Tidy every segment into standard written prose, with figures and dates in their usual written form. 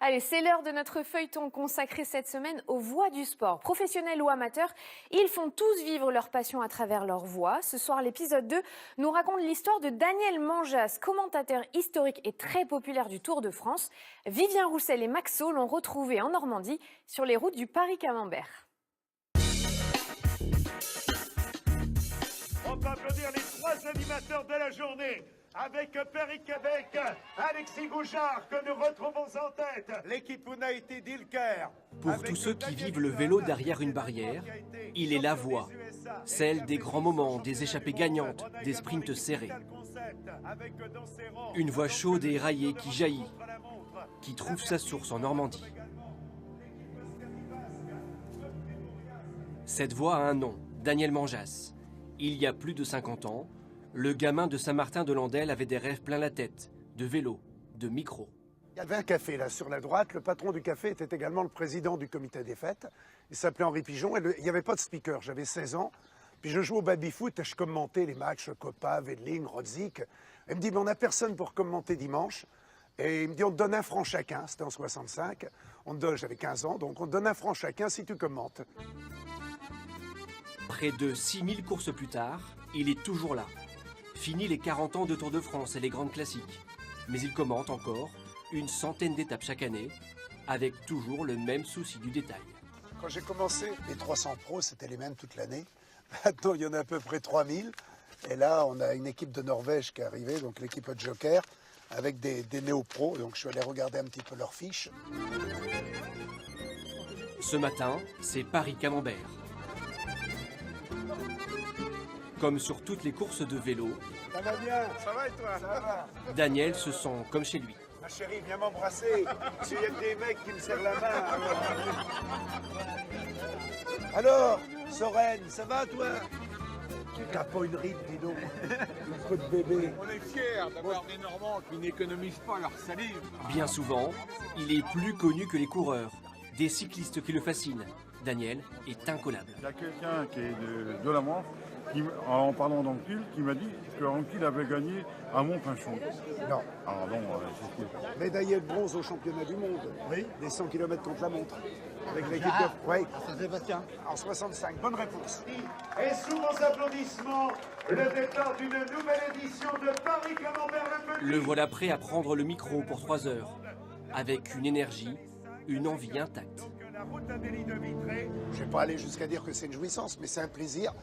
Allez, c'est l'heure de notre feuilleton consacré cette semaine aux voix du sport. Professionnels ou amateurs, ils font tous vivre leur passion à travers leur voix. Ce soir, l'épisode 2 nous raconte l'histoire de Daniel Manjas, commentateur historique et très populaire du Tour de France. Vivien Roussel et Maxo l'ont retrouvé en Normandie sur les routes du Paris-Camembert. On peut applaudir les trois animateurs de la journée. Avec Perry Québec, Alexis Gouchard que nous retrouvons en tête. L'équipe United Dilker. Pour tous ceux qui vivent le vélo derrière une barrière, il est la voix, celle des grands moments, des échappées gagnantes, des sprints serrés. Une voix chaude et éraillée qui jaillit, qui trouve sa source en Normandie. Cette voix a un nom, Daniel Manjas. Il y a plus de 50 ans, le gamin de Saint-Martin-de-Landelle avait des rêves plein la tête, de vélo, de micro. Il y avait un café là sur la droite. Le patron du café était également le président du comité des fêtes. Il s'appelait Henri Pigeon et il n'y avait pas de speaker. J'avais 16 ans. Puis je jouais au baby-foot et je commentais les matchs Copa, Wedling, Rodzik. Il me dit, mais on n'a personne pour commenter dimanche. Et il me dit, on te donne 1 franc chacun. C'était en 65. J'avais 15 ans, donc on te donne 1 franc chacun si tu commentes. Près de 6000 courses plus tard, il est toujours là. Fini les 40 ans de Tour de France et les grandes classiques. Mais il commente encore une centaine d'étapes chaque année, avec toujours le même souci du détail. Quand j'ai commencé, les 300 pros, c'était les mêmes toute l'année. Maintenant, il y en a à peu près 3000. Et là, on a une équipe de Norvège qui est arrivée, donc l'équipe de Joker, avec des néo-pros. Donc je suis allé regarder un petit peu leurs fiches. Ce matin, c'est Paris-Camembert. Comme sur toutes les courses de vélo, Ça va bien? Ça va et toi? Ça va. Daniel se sent comme chez lui. Ma chérie, viens m'embrasser. S'il y a des mecs qui me serrent la main. Alors, Soren, ça va toi? T'as pas une ride, dis donc. Un peu de bébé. On est fiers d'avoir des Normands qui n'économisent pas leur salive. Bien souvent, il est plus connu que les coureurs, des cyclistes qui le fascinent. Daniel est incollable. Il y a quelqu'un qui est de la Manche, en parlant d'Anquetil, qui m'a dit qu'Anquetil avait gagné à Montpinchon. Non. Alors non, c'est ce Médaillé de bronze au championnat du monde. Oui. Des 100 km contre la montre. Avec l'équipe de... Oui. Saint-Sébastien. En 65. Bonne réponse. Et sous vos applaudissements, le départ d'une nouvelle édition de Paris-Camembert le Petit. Le voilà prêt à prendre le micro pour 3 heures, avec une énergie, une envie intacte. La route d'Adélie de Vitré. Je ne vais pas aller jusqu'à dire que c'est une jouissance, mais c'est un plaisir.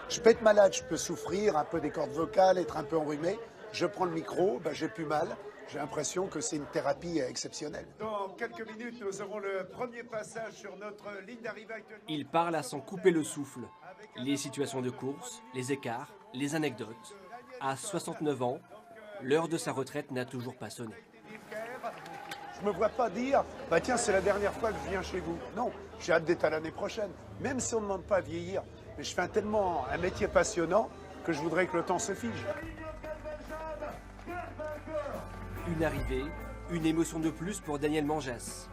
Je peux être malade, je peux souffrir, un peu des cordes vocales, être un peu enrhumé. Je prends le micro, j'ai plus mal. J'ai l'impression que c'est une thérapie exceptionnelle. Dans quelques minutes, nous aurons le premier passage sur notre ligne d'arrivée actuellement. Il parle à s'en couper le souffle. Les situations de course, les écarts, les anecdotes. À 69 ans, l'heure de sa retraite n'a toujours pas sonné. Je me vois pas dire, tiens, c'est la dernière fois que je viens chez vous. Non, j'ai hâte d'être à l'année prochaine. Même si on ne demande pas à vieillir. Mais je fais tellement un métier passionnant que je voudrais que le temps se fige. Une arrivée, une émotion de plus pour Daniel Manjas.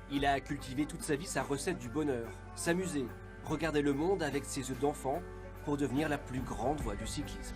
Il a cultivé toute sa vie sa recette du bonheur, s'amuser, regarder le monde avec ses yeux d'enfant pour devenir la plus grande voix du cyclisme.